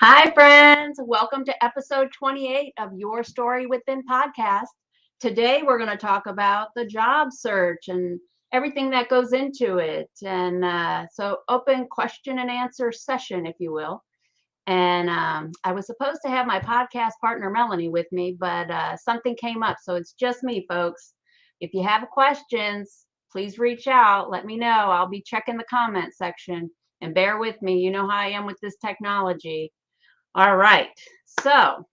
Hi, friends. Welcome to episode 28 of Your Story Within podcast. Today, we're going to talk about the job search and everything that goes into it. So, open question and answer session, if you will. And I was supposed to have my podcast partner, Melanie, with me, but something came up. So, it's just me, folks. If you have questions, please reach out. Let me know. I'll be checking the comment section. And bear with me. You know how I am with this technology. All right. So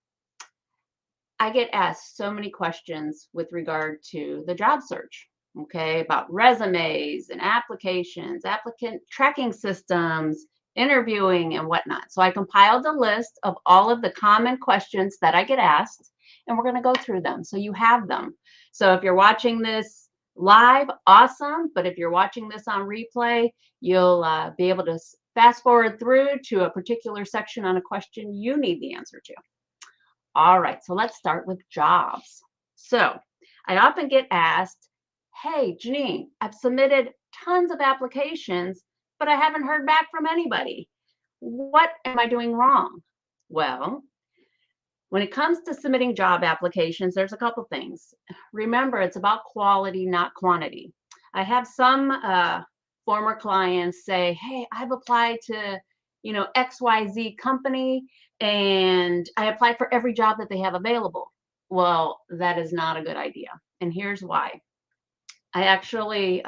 I get asked so many questions with regard to the job search, okay, about resumes and applications, applicant tracking systems, interviewing, and whatnot. So I compiled a list of all of the common questions that I get asked, and we're going to go through them so you have them. So if you're watching this live, awesome. But if you're watching this on replay, you'll be able to fast forward through to a particular section on a question you need the answer to. All right, so let's start with jobs. So I often get asked, hey, Jeannine, I've submitted tons of applications, but I haven't heard back from anybody. What am I doing wrong? Well, when it comes to submitting job applications, there's a couple things. Remember, it's about quality, not quantity. I have some former clients say, hey, I've applied to, XYZ company and I applied for every job that they have available. Well, that is not a good idea. And here's why. I actually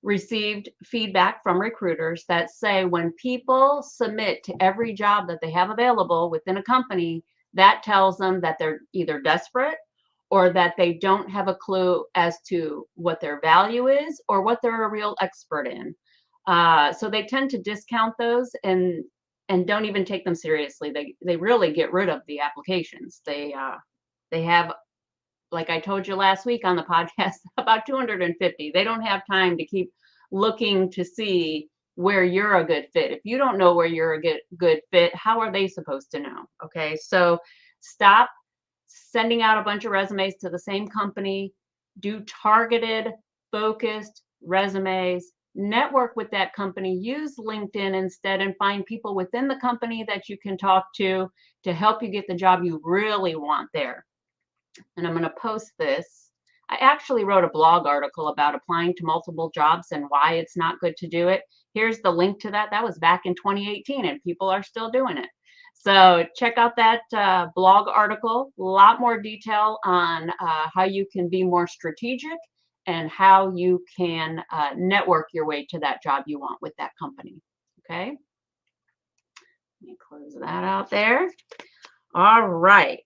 received feedback from recruiters that say when people submit to every job that they have available within a company, that tells them that they're either desperate or that they don't have a clue as to what their value is or what they're a real expert in. So they tend to discount those and don't even take them seriously. They really get rid of the applications. They have, like I told you last week on the podcast, about 250. They don't have time to keep looking to see where you're a good fit. If you don't know where you're a good fit, how are they supposed to know? Okay, so stop sending out a bunch of resumes to the same company. Do targeted, focused resumes. Network with that company. Use LinkedIn instead and find people within the company that you can talk to help you get the job you really want there. And I'm going to post this. I actually wrote a blog article about applying to multiple jobs and why it's not good to do it. Here's the link to that. That was back in 2018 and people are still doing it. So check out that blog article. A lot more detail on how you can be more strategic and how you can network your way to that job you want with that company. Okay. Let me close that out there. All right.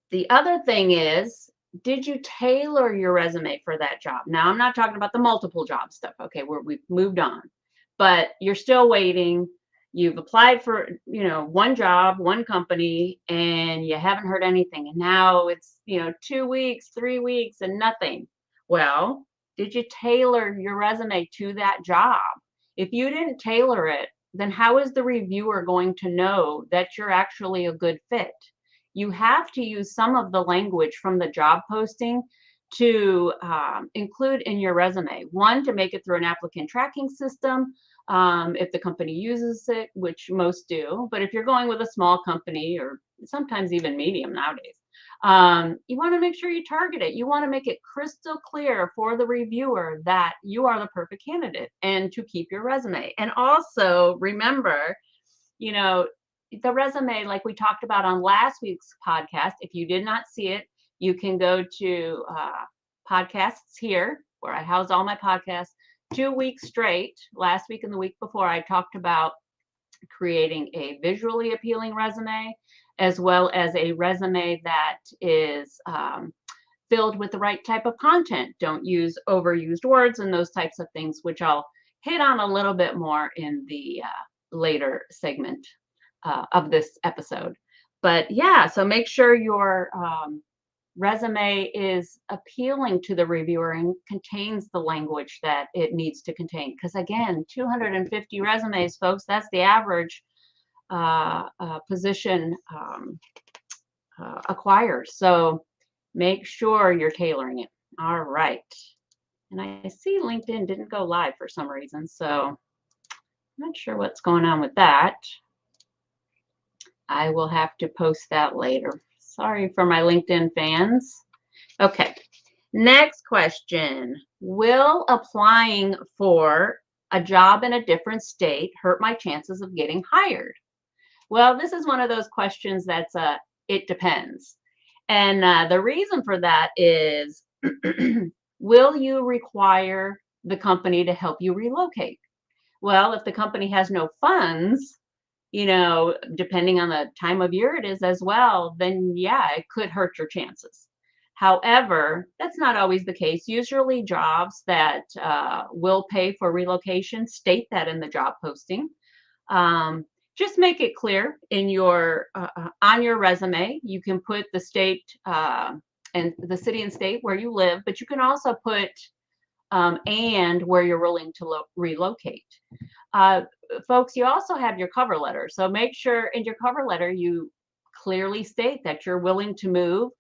The other thing is, did you tailor your resume for that job? Now, I'm not talking about the multiple job stuff. Okay, we've moved on, but you're still waiting. You've applied for, one job, one company, and you haven't heard anything. And now it's, 2 weeks, 3 weeks, and nothing. Well, did you tailor your resume to that job? If you didn't tailor it, then how is the reviewer going to know that you're actually a good fit? You have to use some of the language from the job posting to include in your resume. One, to make it through an applicant tracking system, if the company uses it, which most do. But if you're going with a small company or sometimes even medium nowadays, you want to make sure you target it. You want to make it crystal clear for the reviewer that you are the perfect candidate and to keep your resume. And also remember, the resume, like we talked about on last week's podcast, if you did not see it, you can go to podcasts here where I house all my podcasts. 2 weeks straight, last week and the week before, I talked about creating a visually appealing resume as well as a resume that is filled with the right type of content. Don't use overused words and those types of things, which I'll hit on a little bit more in the later segment of this episode. But yeah, so make sure your resume is appealing to the reviewer and contains the language that it needs to contain. Because again, 250 resumes, folks, that's the average position acquires. So make sure you're tailoring it. All right. And I see LinkedIn didn't go live for some reason, so I'm not sure what's going on with that. I will have to post that later. Sorry for my LinkedIn fans. Okay, next question. Will applying for a job in a different state hurt my chances of getting hired? Well, this is one of those questions that's it depends. And the reason for that is, will you require the company to help you relocate? Well, if the company has no funds, depending on the time of year it is as well, then yeah, it could hurt your chances. However, that's not always the case. Usually jobs that will pay for relocation state that in the job posting. Um, just make it clear in your on your resume. You can put the state and the city and state where you live, but you can also put and where you're willing to relocate. Uh, Folks, you also have your cover letter. So make sure in your cover letter you clearly state that you're willing to move.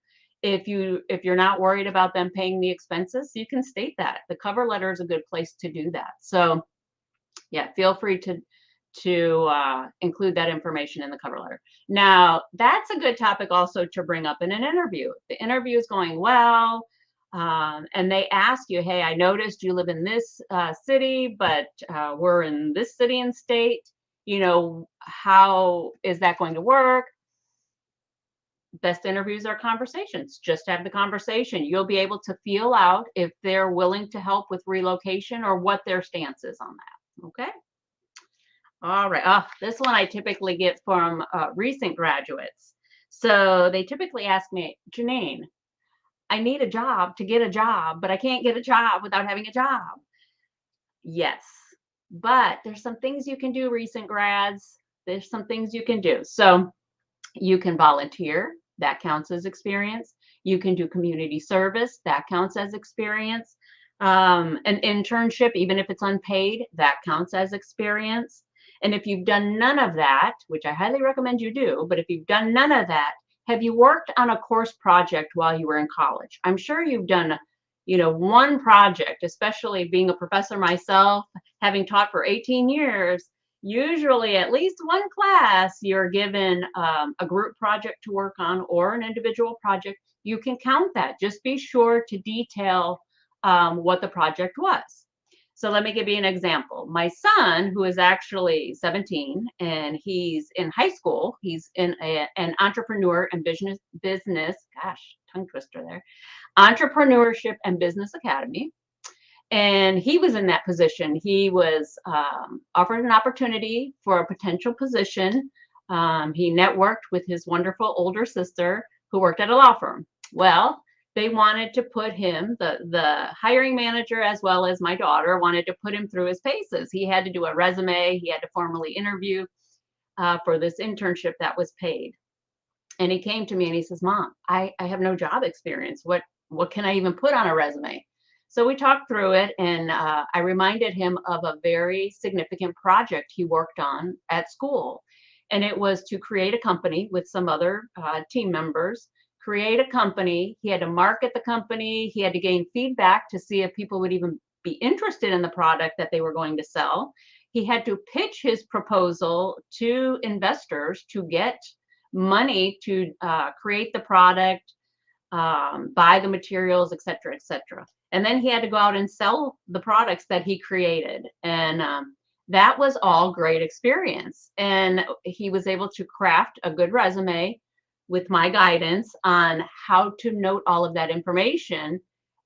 If you're not worried about them paying the expenses, you can state that. The cover letter is a good place to do that. So yeah, feel free to include that information in the cover letter. Now, that's a good topic also to bring up in an interview. The interview is going well, and they ask you, hey, I noticed you live in this city, but we're in this city and state. How is that going to work? Best interviews are conversations. Just have the conversation. You'll be able to feel out if they're willing to help with relocation or what their stance is on that. Okay. All right. Oh, this one I typically get from recent graduates. So they typically ask me, Jeannine, I need a job to get a job, but I can't get a job without having a job. Yes, but there's some things you can do, recent grads. There's some things you can do. So you can volunteer. That counts as experience. You can do community service. That counts as experience. An internship, even if it's unpaid, that counts as experience. And if you've done none of that, which I highly recommend you do, but if you've done none of that, have you worked on a course project while you were in college? I'm sure you've done, one project, especially being a professor myself, having taught for 18 years, usually at least one class, you're given a group project to work on or an individual project. You can count that. Just be sure to detail what the project was. So let me give you an example. My son, who is actually 17 and he's in high school, he's in an entrepreneur and business, gosh, tongue twister there, entrepreneurship and business academy. And he was in that position. He was offered an opportunity for a potential position. He networked with his wonderful older sister who worked at a law firm. Well, they wanted to put him, the hiring manager as well as my daughter wanted to put him through his paces. He had to do a resume. He had to formally interview for this internship that was paid. And he came to me and he says, Mom, I have no job experience. What can I even put on a resume? So we talked through it, and I reminded him of a very significant project he worked on at school. And it was to create a company with some other team members, create a company. He had to market the company. He had to gain feedback to see if people would even be interested in the product that they were going to sell. He had to pitch his proposal to investors to get money to create the product, buy the materials, et cetera, et cetera. And then he had to go out and sell the products that he created. And that was all great experience. And he was able to craft a good resume with my guidance on how to note all of that information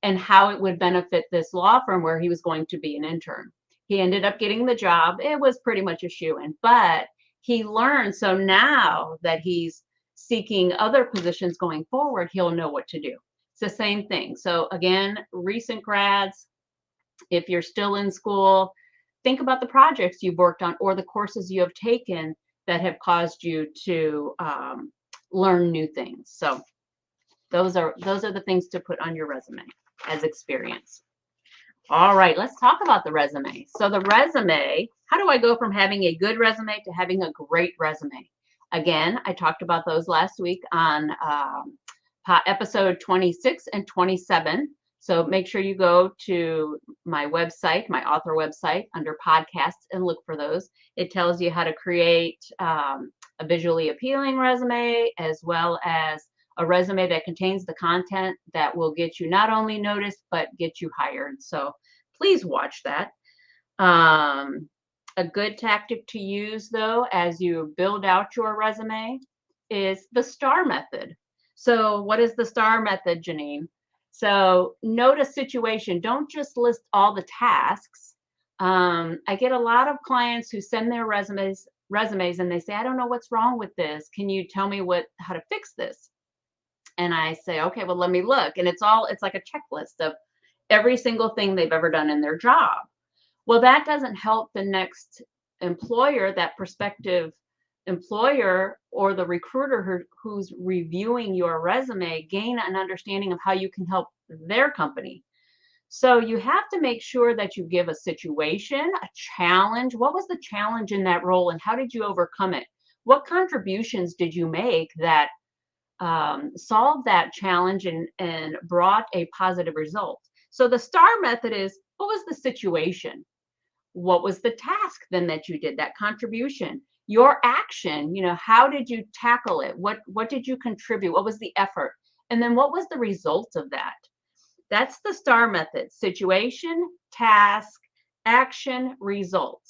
and how it would benefit this law firm where he was going to be an intern. He ended up getting the job. It was pretty much a shoo-in, but he learned. So now that he's seeking other positions going forward, he'll know what to do. It's the same thing. So again, recent grads, if you're still in school, think about the projects you've worked on or the courses you have taken that have caused you to learn new things. So those are the things to put on your resume as experience. All right, let's talk about the resume. So the resume, how do I go from having a good resume to having a great resume? Again, I talked about those last week on episode 26 and 27. So make sure you go to my website, my author website, under podcasts and look for those. It tells you how to create a visually appealing resume, as well as a resume that contains the content that will get you not only noticed, but get you hired. So please watch that. A good tactic to use, though, as you build out your resume is the STAR method. So what is the STAR method, Jeannine? So note a situation. Don't just list all the tasks. I get a lot of clients who send their resumes and they say, I don't know what's wrong with this. Can you tell me how to fix this? And I say, okay, well, let me look. And it's like a checklist of every single thing they've ever done in their job. Well, that doesn't help the next employer, that prospective employer, or the recruiter who's reviewing your resume, gain an understanding of how you can help their company. So you have to make sure that you give a situation, a challenge. What was the challenge in that role, and how did you overcome it? What contributions did you make that solved that challenge and brought a positive result? So the STAR method is, what was the situation? What was the task then that you did, that contribution? Your action, how did you tackle it? What did you contribute? What was the effort? And then what was the result of that? That's the STAR method: situation, task, action, result.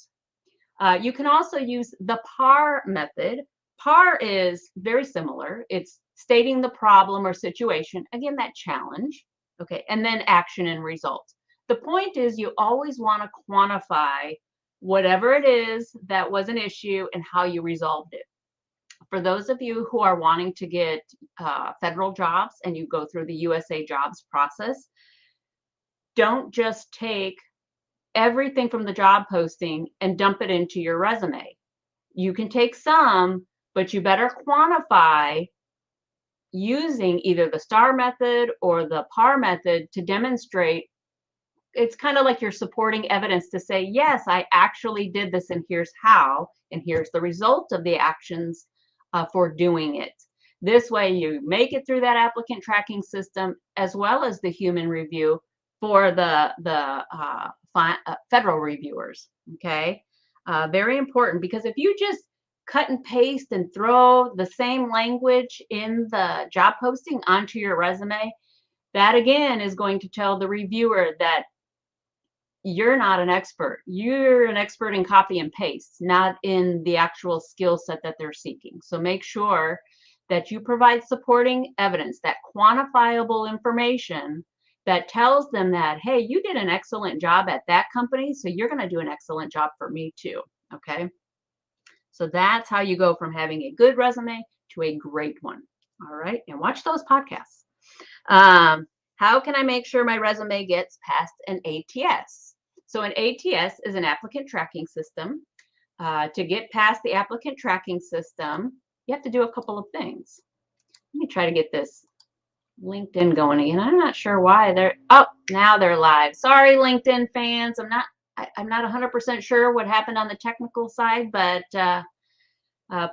You can also use the PAR method. PAR is very similar. It's stating the problem or situation, again, that challenge, okay, and then action and result. The point is, you always want to quantify whatever it is that was an issue and how you resolved it. For those of you who are wanting to get federal jobs and you go through the USA Jobs process, don't just take everything from the job posting and dump it into your resume. You can take some, but you better quantify using either the STAR method or the PAR method to demonstrate. It's kind of like you're supporting evidence to say, yes, I actually did this, and here's how, and here's the result of the actions for doing it. This way you make it through that applicant tracking system, as well as the human review for the federal reviewers, okay? Very important, because if you just cut and paste and throw the same language in the job posting onto your resume, that again is going to tell the reviewer that you're not an expert. You're an expert in copy and paste, not in the actual skill set that they're seeking. So make sure that you provide supporting evidence, that quantifiable information that tells them that, hey, you did an excellent job at that company, so you're going to do an excellent job for me too. Okay. So that's how you go from having a good resume to a great one. All right. And watch those podcasts. How can I make sure my resume gets past an ATS? So an ATS is an applicant tracking system. To get past the applicant tracking system, you have to do a couple of things. Let me try to get this LinkedIn going again. I'm not sure why now they're live. Sorry, LinkedIn fans. I'm not 100% sure what happened on the technical side, but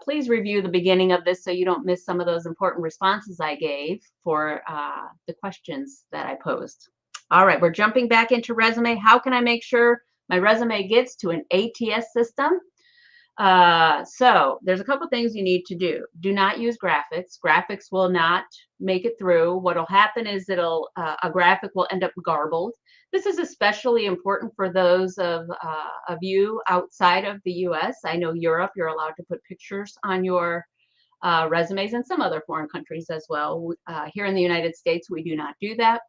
please review the beginning of this so you don't miss some of those important responses I gave for the questions that I posed. All right, we're jumping back into resume. How can I make sure my resume gets to an ATS system? So there's a couple things you need to do. Do not use graphics. Graphics will not make it through. What'll happen is a graphic will end up garbled. This is especially important for those of you outside of the US. I know Europe, you're allowed to put pictures on your resumes, and some other foreign countries as well. Here in the United States, we do not do that.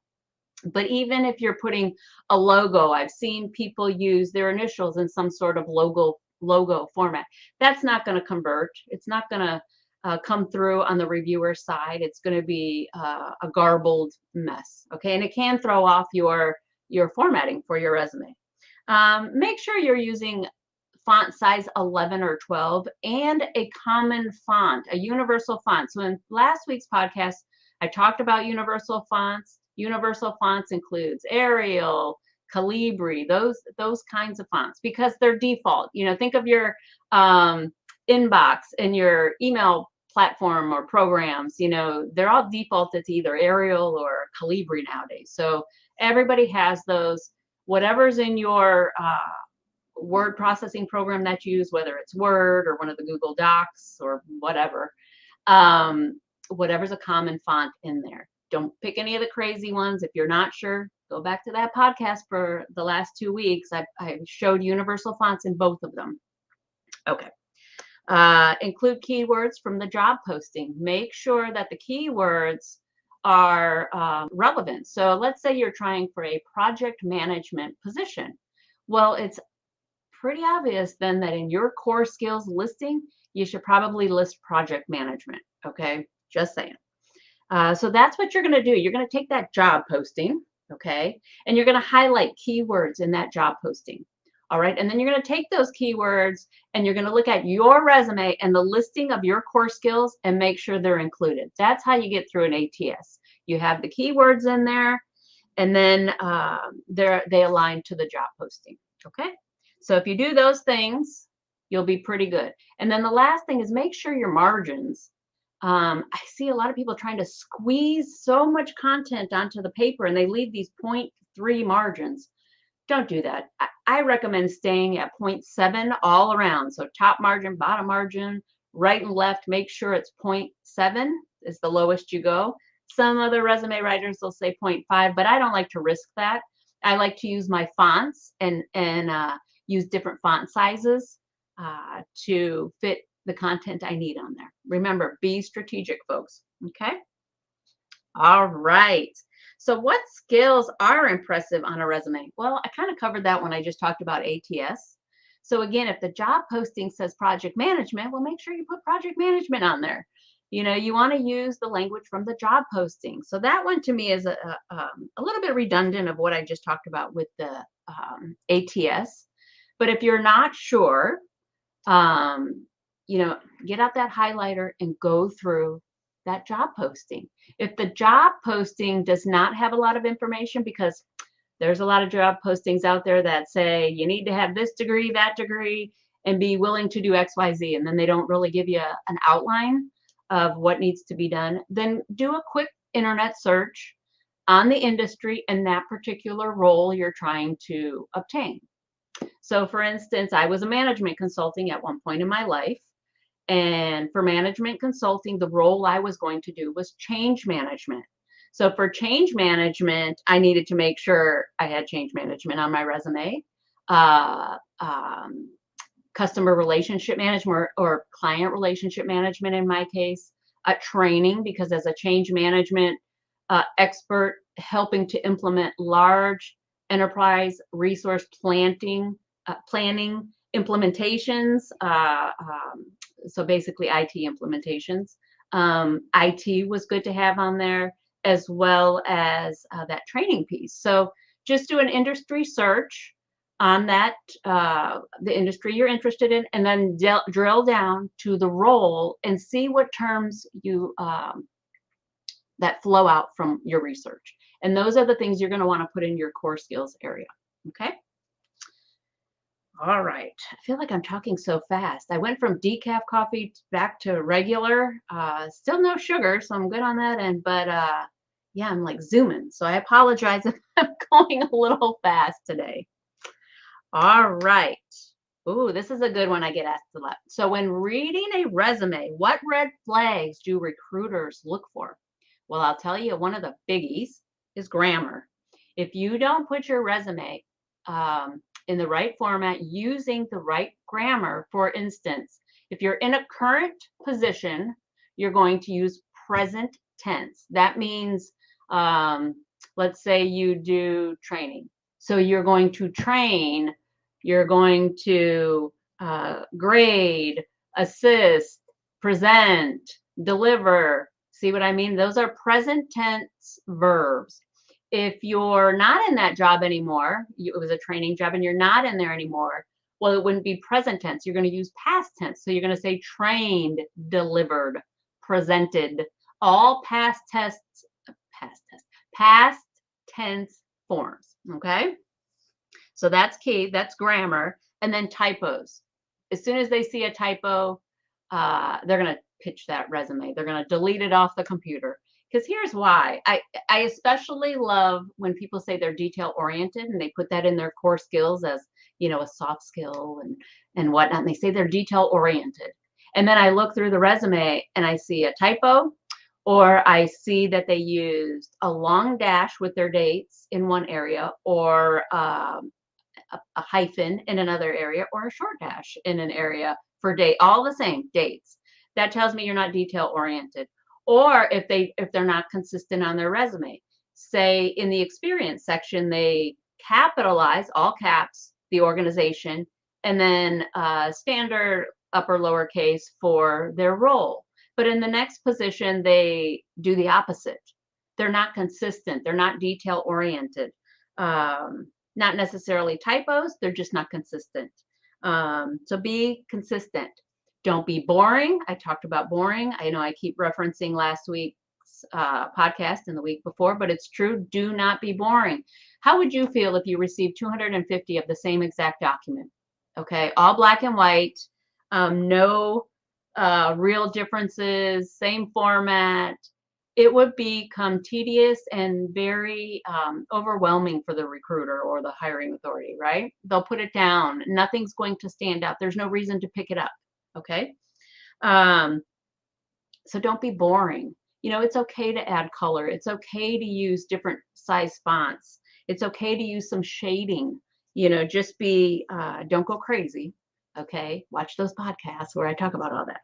But even if you're putting a logo, I've seen people use their initials in some sort of logo format. That's not going to convert. It's not going to come through on the reviewer side. It's going to be a garbled mess. Okay, and it can throw off your formatting for your resume. Make sure you're using font size 11 or 12 and a common font, a universal font. So in last week's podcast, I talked about universal fonts. Universal fonts includes Arial, Calibri, those kinds of fonts, because they're default. Think of your inbox and your email platform or programs. They're all default. It's either Arial or Calibri nowadays. So Everybody has those. Whatever's in your word processing program that you use, whether it's Word or one of the Google Docs or whatever, whatever's a common font in there. Don't pick any of the crazy ones. If you're not sure, go back to that podcast for the last 2 weeks. I showed universal fonts in both of them. Okay. Include keywords from the job posting. Make sure that the keywords are relevant. So let's say you're trying for a project management position. Well, it's pretty obvious then that in your core skills listing, you should probably list project management. Okay, just saying. So that's what you're going to do. You're going to take that job posting, okay, and you're going to highlight keywords in that job posting. All right, and then you're going to take those keywords and you're going to look at your resume and the listing of your core skills and make sure they're included. That's how you get through an ATS. You have the keywords in there, and then they align to the job posting. Okay, so if you do those things, you'll be pretty good. And then the last thing is make sure your margins. I see a lot of people trying to squeeze so much content onto the paper and they leave these 0.3 margins. Don't do that. I recommend staying at 0.7 all around. So top margin, bottom margin, right and left, make sure it's 0.7 is the lowest you go. Some other resume writers will say 0.5, but I don't like to risk that. I like to use my fonts and use different font sizes to fit the content I need on there. Remember, be strategic, folks. Okay. All right. So what skills are impressive on a resume? Well, I kind of covered that when I just talked about ATS. So again, if the job posting says project management, well, make sure you put project management on there. You want to use the language from the job posting. So that one to me is a little bit redundant of what I just talked about with the ATS. But if you're not sure, get out that highlighter and go through that job posting. If the job posting does not have a lot of information, because there's a lot of job postings out there that say you need to have this degree, that degree, and be willing to do X, Y, Z, and then they don't really give you an outline of what needs to be done, then do a quick internet search on the industry and that particular role you're trying to obtain. So for instance, I was a management consulting at one point in my life. And for management consulting, the role I was going to do was change management. So for change management, I needed to make sure I had change management on my resume, customer relationship management or client relationship management in my case, training, because as a change management expert helping to implement large enterprise resource planning implementations, so basically IT implementations. IT was good to have on there, as well as that training piece. So just do an industry search on that, the industry you're interested in, and then drill down to the role and see what terms you that flow out from your research. And those are the things you're going to want to put in your core skills area. Okay. All right. I feel like I'm talking so fast. I went from decaf coffee back to regular. Still no sugar, so I'm good on that end. But yeah, I'm like zooming. So I apologize if I'm going a little fast today. All right. Ooh, this is a good one I get asked a lot. So when reading a resume, what red flags do recruiters look for? Well, I'll tell you, one of the biggies is grammar. If you don't put your resume in the right format using the right grammar, for instance, if you're in a current position, you're going to use present tense. That means, let's say you do training. So you're going to train, you're going to grade, assist, present, deliver. See what I mean? Those are present tense verbs. If you're not in that job anymore, it was a training job and you're not in there anymore, well, it wouldn't be present tense. You're going to use past tense. So you're going to say trained, delivered, presented, all past tense forms. Okay. So that's key. That's grammar. And then typos. As soon as they see a typo, they're going to pitch that resume. They're going to delete it off the computer. Because here's why. I especially love when people say they're detail oriented and they put that in their core skills as, a soft skill and whatnot. And they say they're detail oriented. And then I look through the resume and I see a typo, or I see that they used a long dash with their dates in one area, or a hyphen in another area, or a short dash in an area for date, all the same dates. That tells me you're not detail oriented. Or if they're not consistent on their resume, say in the experience section they capitalize, all caps, the organization, and then standard upper lowercase for their role. But in the next position they do the opposite. They're not consistent. They're not detail oriented. Not necessarily typos, they're just not consistent. So be consistent. Don't be boring. I talked about boring. I know I keep referencing last week's podcast and the week before, but it's true. Do not be boring. How would you feel if you received 250 of the same exact document? Okay, all black and white, no real differences, same format. It would become tedious and very overwhelming for the recruiter or the hiring authority, right? They'll put it down. Nothing's going to stand out. There's no reason to pick it up. Okay. So don't be boring. It's okay to add color. It's okay to use different size fonts. It's okay to use some shading. Just don't go crazy. Okay. Watch those podcasts where I talk about all that.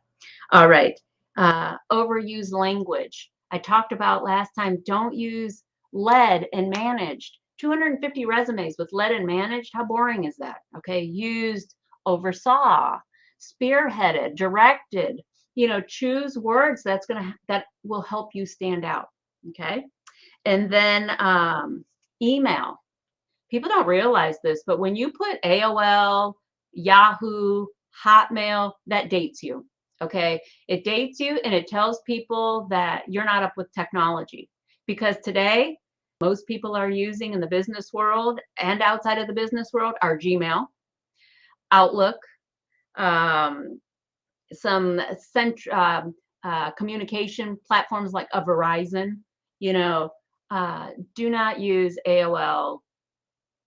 All right. Overused language. I talked about last time, don't use led and managed. 250 resumes with led and managed. How boring is that? Okay. Used, oversaw, spearheaded, directed. Choose words that will help you stand out. Okay. And then email. People don't realize this, but when you put AOL, Yahoo, Hotmail, that dates you. Okay. It dates you and it tells people that you're not up with technology, because today most people are using in the business world and outside of the business world are Gmail, Outlook, some communication platforms like a Verizon. Do not use AOL,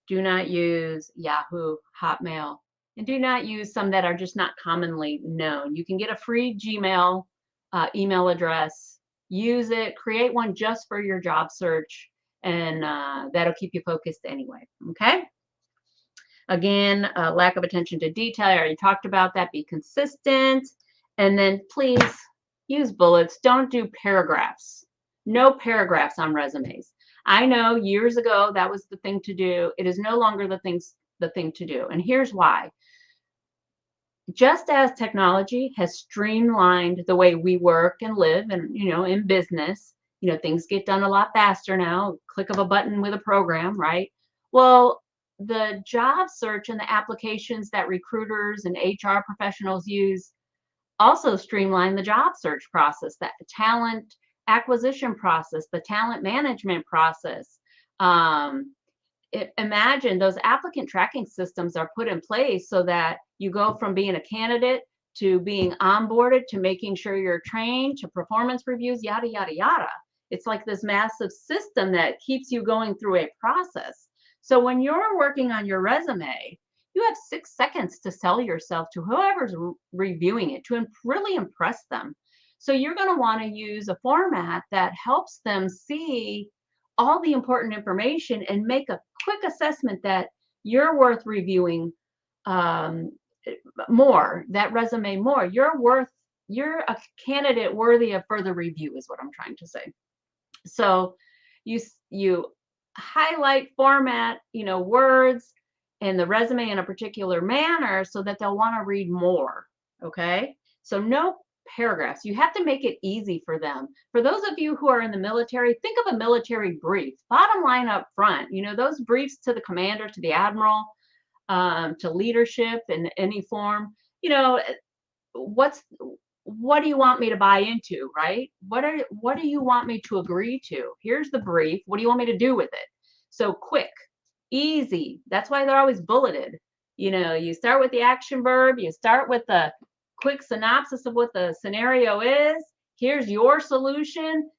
do not use Yahoo, Hotmail, and do not use some that are just not commonly known. You can get a free Gmail email address, use it, create one just for your job search, and that'll keep you focused anyway. Okay. Again, lack of attention to detail. I already talked about that. Be consistent. And then please use bullets. Don't do paragraphs. No paragraphs on resumes. I know years ago that was the thing to do. It is no longer the thing to do. And here's why. Just as technology has streamlined the way we work and live and, in business, things get done a lot faster now, click of a button with a program, right? Well, the job search and the applications that recruiters and HR professionals use also streamline the job search process, that talent acquisition process, the talent management process. Imagine those applicant tracking systems are put in place so that you go from being a candidate to being onboarded to making sure you're trained to performance reviews, yada, yada, yada. It's like this massive system that keeps you going through a process. So when you're working on your resume, you have 6 seconds to sell yourself to whoever's reviewing it, to really impress them. So you're going to want to use a format that helps them see all the important information and make a quick assessment that you're worth reviewing more, that resume more. You're a candidate worthy of further review is what I'm trying to say. So you highlight, format, words and the resume in a particular manner so that they'll want to read more. Okay. So no paragraphs. You have to make it easy for them. For those of you who are in the military, think of a military brief, bottom line up front. Those briefs to the commander, to the admiral, to leadership in any form. What do you want me to buy into, right? What do you want me to agree to? Here's the brief. What do you want me to do with it? So quick, easy. That's why they're always bulleted. You start with the action verb, you start with the quick synopsis of what the scenario is. Here's your solution.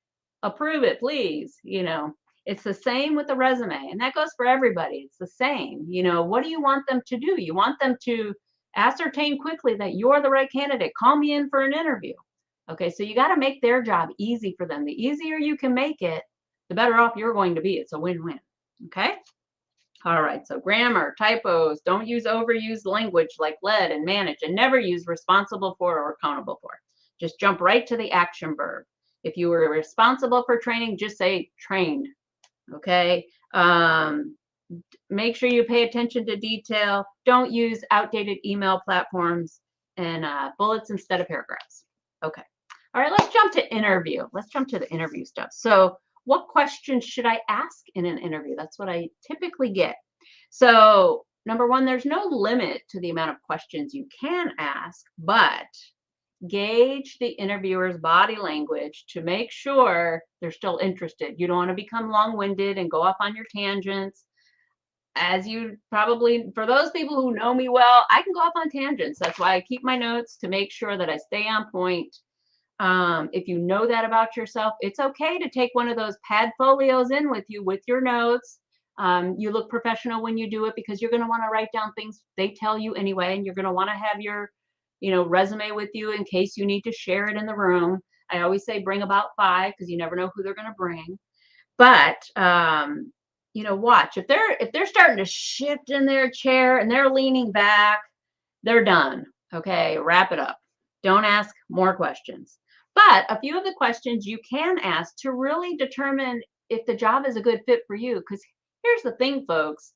approve it, please. It's the same with the resume, and that goes for everybody. It's the same. What do you want them to do? You want them to ascertain quickly that you're the right candidate. Call me in for an interview. Okay, so you got to make their job easy for them. The easier you can make it, the better off you're going to be. It's a win-win. Okay. All right, so grammar, typos, don't use overused language like led and manage, and never use responsible for or accountable for. Just jump right to the action verb. If you were responsible for training, just say trained. Okay. Make sure you pay attention to detail. Don't use outdated email platforms, and bullets instead of paragraphs. Okay. All right, let's jump to interview. Let's jump to the interview stuff. So what questions should I ask in an interview? That's what I typically get. So number one, there's no limit to the amount of questions you can ask, but gauge the interviewer's body language to make sure they're still interested. You don't want to become long-winded and go off on your tangents. As you probably, for those people who know me well, I can go off on tangents. That's why I keep my notes to make sure that I stay on point. If you know that about yourself, it's okay to take one of those pad folios in with you with your notes. You look professional when you do it because you're going to want to write down things they tell you anyway, and you're going to want to have your resume with you in case you need to share it in the room. I always say bring about 5 because you never know who they're going to bring. But watch if they're starting to shift in their chair and they're leaning back, they're done. Okay, wrap it up. Don't ask more questions. But a few of the questions you can ask to really determine if the job is a good fit for you. Because here's the thing, folks,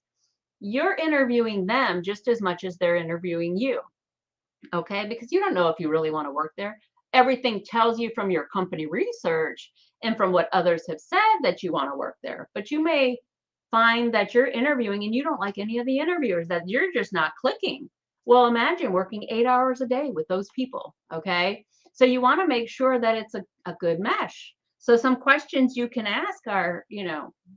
you're interviewing them just as much as they're interviewing you. Okay, because you don't know if you really want to work there. Everything tells you from your company research and from what others have said that you want to work there. But you may find that you're interviewing and you don't like any of the interviewers, that you're just not clicking. Well, imagine working 8 hours a day with those people. Okay, so you want to make sure that it's a good mesh. So some questions you can ask are,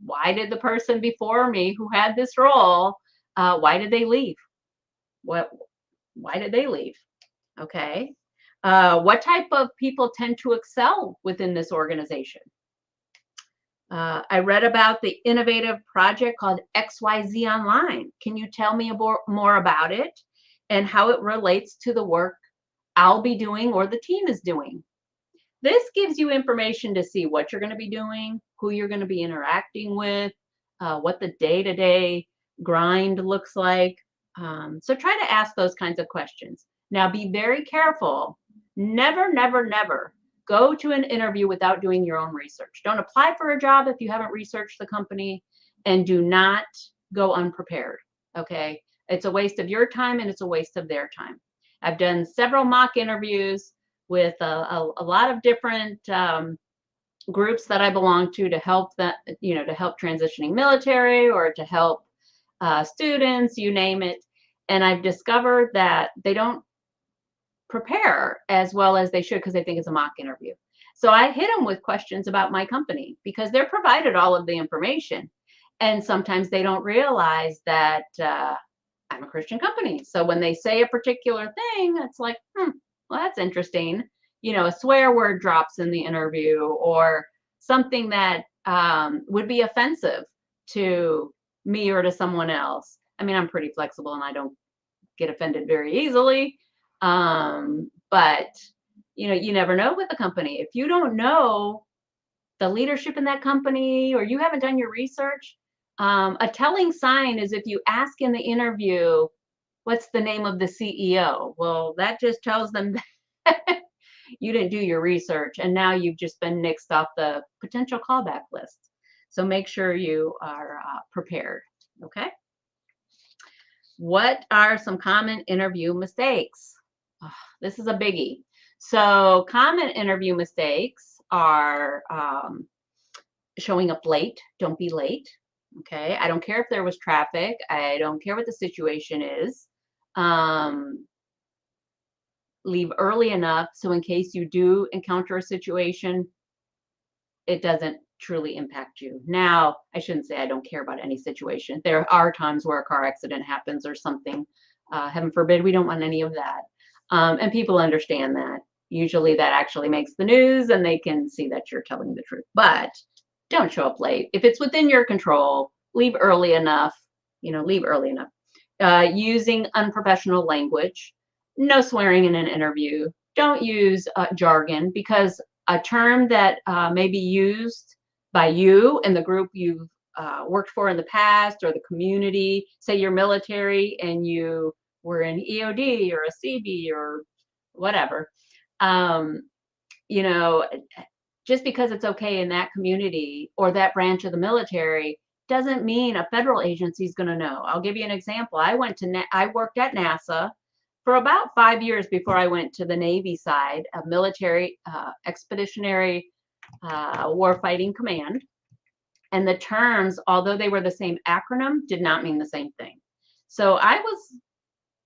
why did the person before me who had this role, why did they leave? Why did they leave? Okay. What type of people tend to excel within this organization? I read about the innovative project called XYZ Online. Can you tell me more about it and how it relates to the work I'll be doing or the team is doing? This gives you information to see what you're going to be doing, who you're going to be interacting with, what the day-to-day grind looks like. So try to ask those kinds of questions. Now, be very careful. Never, never, never go to an interview without doing your own research. Don't apply for a job if you haven't researched the company, and do not go unprepared. Okay? It's a waste of your time and it's a waste of their time. I've done several mock interviews with a lot of different groups that I belong to help that, to help transitioning military or to help students, you name it. And I've discovered that they don't prepare as well as they should because they think it's a mock interview. So I hit them with questions about my company because they're provided all of the information. And sometimes they don't realize that I'm a Christian company. So when they say a particular thing, it's like, well, that's interesting. A swear word drops in the interview or something that would be offensive to me or to someone else. I mean, I'm pretty flexible and I don't get offended very easily. But you never know with a company. If you don't know the leadership in that company or you haven't done your research, a telling sign is if you ask in the interview, what's the name of the CEO? Well, that just tells them that you didn't do your research and now you've just been nixed off the potential callback list. So make sure you are prepared. Okay. What are some common interview mistakes? Oh, this is a biggie. So common interview mistakes are showing up late. Don't be late. Okay. I don't care if there was traffic. I don't care what the situation is. Leave early enough so in case you do encounter a situation, it doesn't truly impact you. Now, I shouldn't say I don't care about any situation. There are times where a car accident happens or something. Heaven forbid, we don't want any of that. And people understand that. Usually that actually makes the news and they can see that you're telling the truth. But don't show up late. If it's within your control, leave early enough, leave early enough. Using unprofessional language, no swearing in an interview. Don't use jargon, because a term that may be used by you and the group you've worked for in the past, or the community, say you're military and you were in EOD or a CB or whatever, um, you know, just because it's okay in that community or that branch of the military doesn't mean a federal agency is going to know. I'll give you an example. I worked at NASA for about 5 years before I went to the Navy side of military expeditionary warfighting command. And the terms, although they were the same acronym, did not mean the same thing. So I was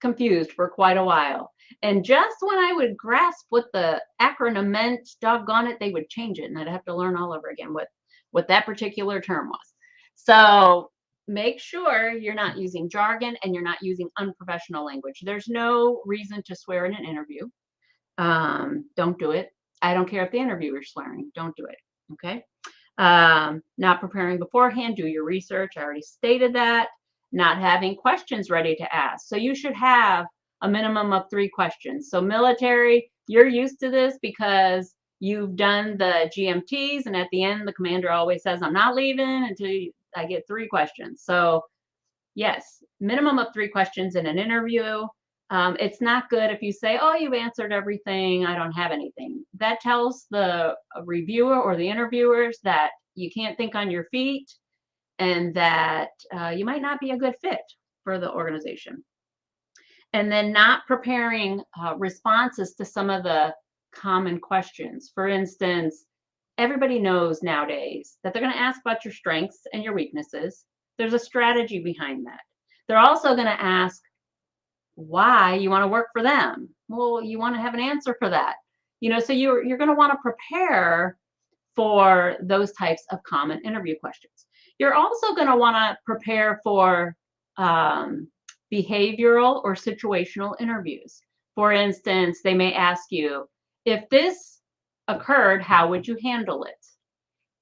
confused for quite a while. And just when I would grasp what the acronym meant, doggone it, they would change it, and I'd have to learn all over again what that particular term was. So make sure you're not using jargon and you're not using unprofessional language. There's no reason to swear in an interview. Don't do it. I don't care if the interviewer's swearing. Don't do it. Okay. Not preparing beforehand. Do your research. I already stated that. Not having questions ready to ask. So you should have a minimum of 3 questions. So military, you're used to this because you've done the GMTs, and at the end, the commander always says, I'm not leaving until I get 3 questions. So yes, minimum of 3 questions in an interview. It's not good if you say, oh, you've answered everything, I don't have anything. That tells the reviewer or the interviewers that you can't think on your feet, and that you might not be a good fit for the organization. And then not preparing responses to some of the common questions. For instance, everybody knows nowadays that they're going to ask about your strengths and your weaknesses. There's a strategy behind that. They're also going to ask why you want to work for them. Well, you want to have an answer for that. So you're going to want to prepare for those types of common interview questions. You're also going to want to prepare for behavioral or situational interviews. For instance, they may ask you, if this occurred, how would you handle it?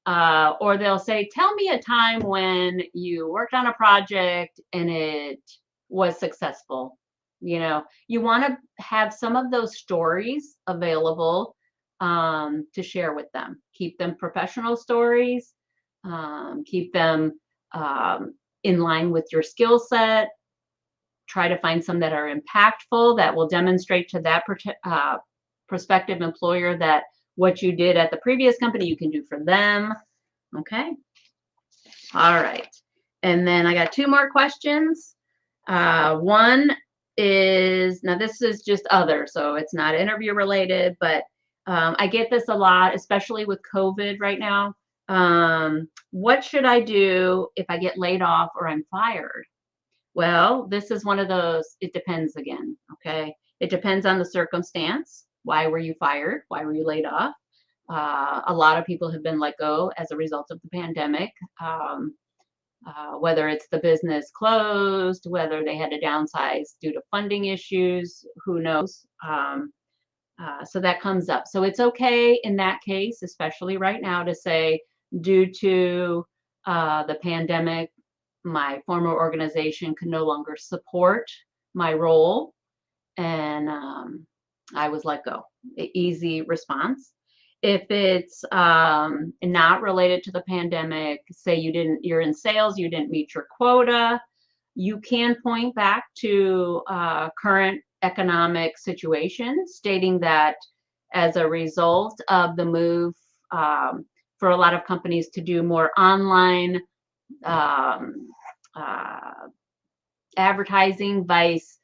Or they'll say, tell me a time when you worked on a project and it was successful. You want to have some of those stories available to share with them. Keep them professional stories. Keep them in line with your skill set. Try to find some that are impactful, that will demonstrate to that prospective employer that what you did at the previous company, you can do for them. Okay. All right. And then I got 2 more questions. One is, now this is just other, so it's not interview related, but I get this a lot, especially with COVID right now. What should I do if I get laid off or I'm fired? Well, this is one of those, it depends again, okay? It depends on the circumstance. Why were you fired? Why were you laid off? A lot of people have been let go as a result of the pandemic, whether it's the business closed, whether they had to downsize due to funding issues, who knows? So that comes up. So it's okay in that case, especially right now, to say, due to the pandemic, my former organization could no longer support my role, and I was let go. Easy response. If it's not related to the pandemic, say you're in sales, you didn't meet your quota, you can point back to current economic situation, stating that as a result of the move for a lot of companies to do more online advertising, vice,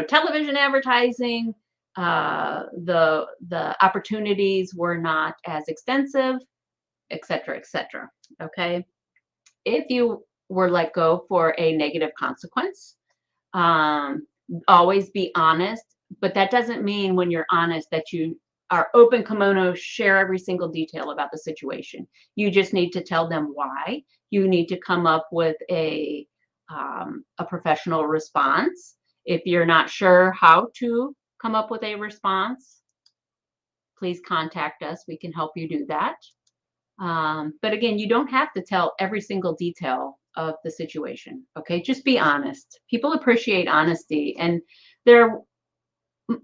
television advertising, the opportunities were not as extensive, et cetera, et cetera. Okay. If you were let go for a negative consequence, always be honest, but that doesn't mean when you're honest that you are open kimono, share every single detail about the situation. You just need to tell them why. You need to come up with a professional response. If you're not sure how to come up with a response, please contact us. We can help you do that. But again, you don't have to tell every single detail of the situation. Okay, just be honest. People appreciate honesty, and they're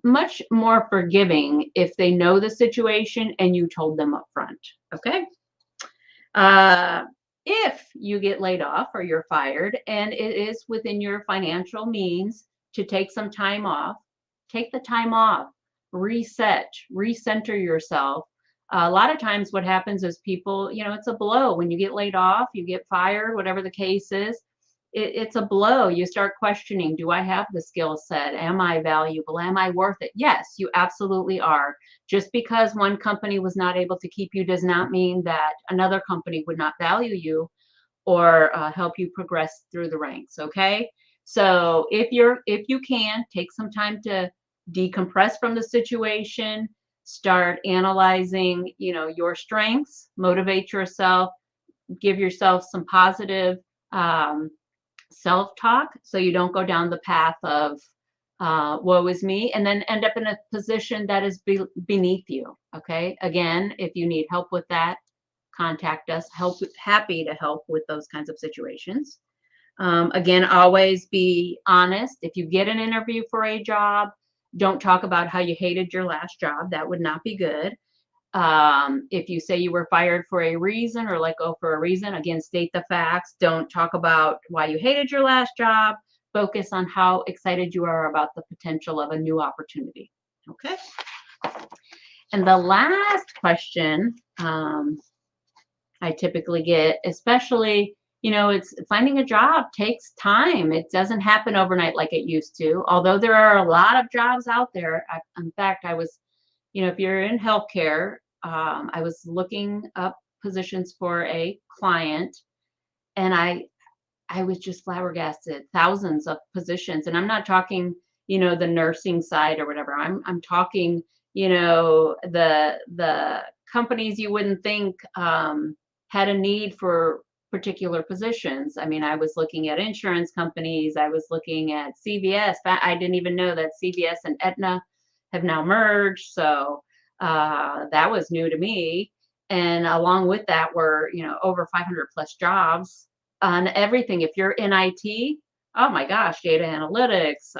much more forgiving if they know the situation and you told them up front. Okay. Uh, if you get laid off or you're fired and it is within your financial means to take some time off, take the time off, reset, recenter yourself. A lot of times, what happens is people, it's a blow when you get laid off, you get fired, whatever the case is. It's a blow. You start questioning, do I have the skill set? Am I valuable? Am I worth it? Yes, you absolutely are. Just because one company was not able to keep you does not mean that another company would not value you or help you progress through the ranks. Okay. So if you can take some time to decompress from the situation, start analyzing, your strengths, motivate yourself, give yourself some positive self-talk so you don't go down the path of woe is me and then end up in a position that is beneath you. Okay. Again, if you need help with that, contact us. Happy to help with those kinds of situations. Again, always be honest. If you get an interview for a job, don't talk about how you hated your last job. That would not be good. If you say you were fired for a reason or let go for a reason, again, state the facts. Don't talk about why you hated your last job. Focus on how excited you are about the potential of a new opportunity. Okay. And the last question I typically get, especially, it's finding a job takes time. It doesn't happen overnight like it used to, although there are a lot of jobs out there. In fact, I was, if you're in healthcare, I was looking up positions for a client, and I was just flabbergasted. Thousands of positions, and I'm not talking, the nursing side or whatever. I'm talking, the companies you wouldn't think had a need for particular positions. I mean, I was looking at insurance companies. I was looking at CVS. I didn't even know that CVS and Aetna have now merged. So that was new to me. And along with that were, over 500 plus jobs on everything. If you're in IT, oh my gosh, data analytics,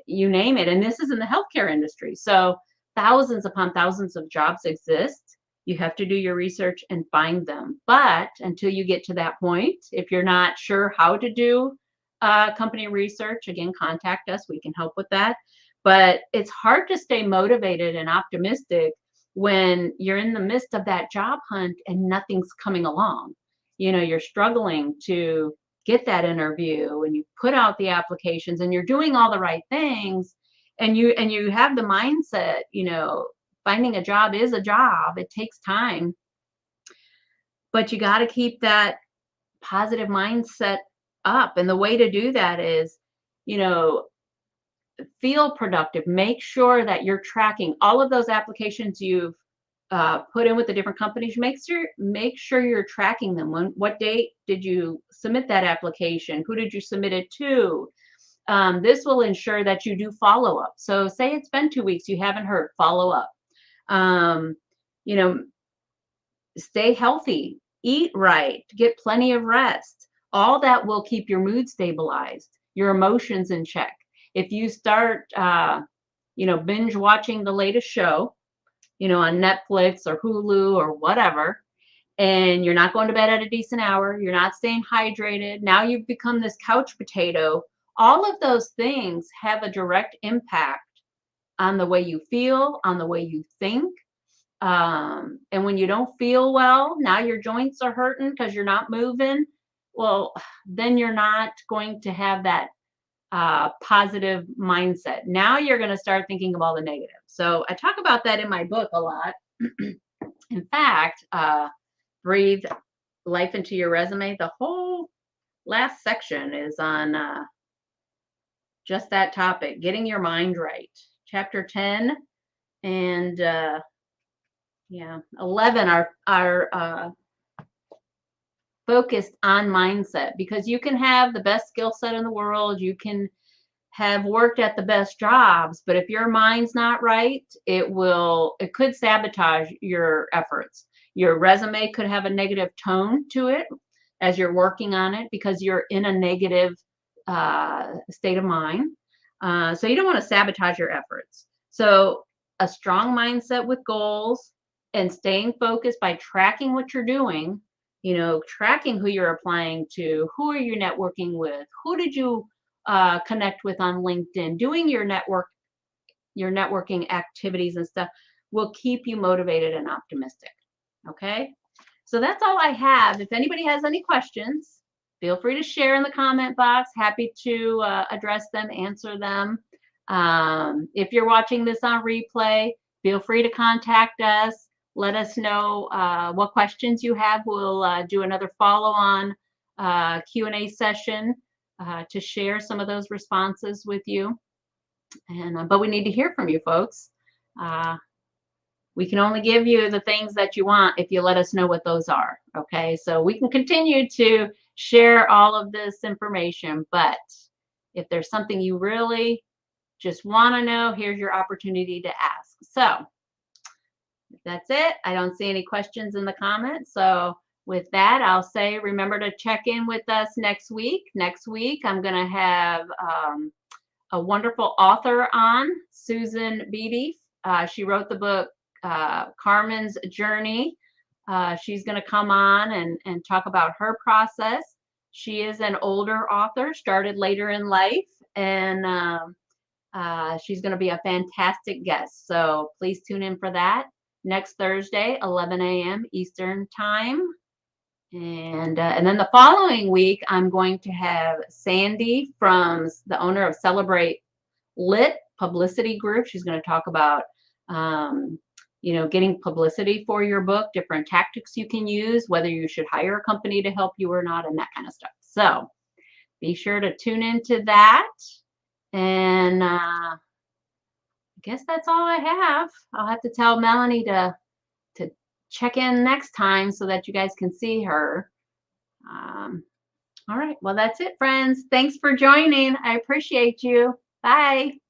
you name it. And this is in the healthcare industry. So thousands upon thousands of jobs exist. You have to do your research and find them. But until you get to that point, if you're not sure how to do company research, again, contact us. We can help with that. But it's hard to stay motivated and optimistic when you're in the midst of that job hunt and nothing's coming along. You're struggling to get that interview and you put out the applications and you're doing all the right things and you have the mindset, finding a job is a job. It takes time, but you got to keep that positive mindset up. And the way to do that is, feel productive. Make sure that you're tracking all of those applications you've put in with the different companies. Make sure you're tracking them. What date did you submit that application? Who did you submit it to? This will ensure that you do follow up. So say it's been 2 weeks, you haven't heard, follow up. Stay healthy, eat right, get plenty of rest. All that will keep your mood stabilized, your emotions in check. If you start, binge watching the latest show, on Netflix or Hulu or whatever, and you're not going to bed at a decent hour, you're not staying hydrated, now you've become this couch potato. All of those things have a direct impact on the way you feel, on the way you think. And when you don't feel well, now your joints are hurting because you're not moving. Well, then you're not going to have that positive mindset. Now you're going to start thinking of all the negatives. So I talk about that in my book a lot. In fact, Breathe Life into Your Resume, the whole last section is on just that topic, getting your mind right. Chapter 10 and 11 are focused on mindset, because you can have the best skill set in the world. You can have worked at the best jobs, but if your mind's not right, it could sabotage your efforts. Your resume could have a negative tone to it as you're working on it because you're in a negative state of mind. So you don't want to sabotage your efforts. So a strong mindset with goals and staying focused by tracking what you're doing, tracking who you're applying to, who are you networking with, who did you connect with on LinkedIn, doing your networking activities and stuff will keep you motivated and optimistic. Okay. So that's all I have. If anybody has any questions, feel free to share in the comment box. Happy to address them, answer them. If you're watching this on replay, feel free to contact us. Let us know what questions you have. We'll do another follow-on Q&A session to share some of those responses with you. But we need to hear from you, folks. We can only give you the things that you want if you let us know what those are. Okay, so we can continue to share all of this information, but if there's something you really just want to know, here's your opportunity to ask. So that's it. I don't see any questions in the comments. So with that, I'll say, remember to check in with us next week. Next week, I'm going to have a wonderful author on, Susan Beatty. She wrote the book, Carmen's Journey. She's going to come on and talk about her process. She is an older author, started later in life, and she's going to be a fantastic guest. So please tune in for that next Thursday, 11 a.m. Eastern Time. And then the following week, I'm going to have Sandy, from the owner of Celebrate Lit Publicity Group. She's going to talk about getting publicity for your book, different tactics you can use, whether you should hire a company to help you or not, and that kind of stuff. So be sure to tune into that. And I guess that's all I have. I'll have to tell Melanie to check in next time so that you guys can see her. All right. Well, that's it, friends. Thanks for joining. I appreciate you. Bye.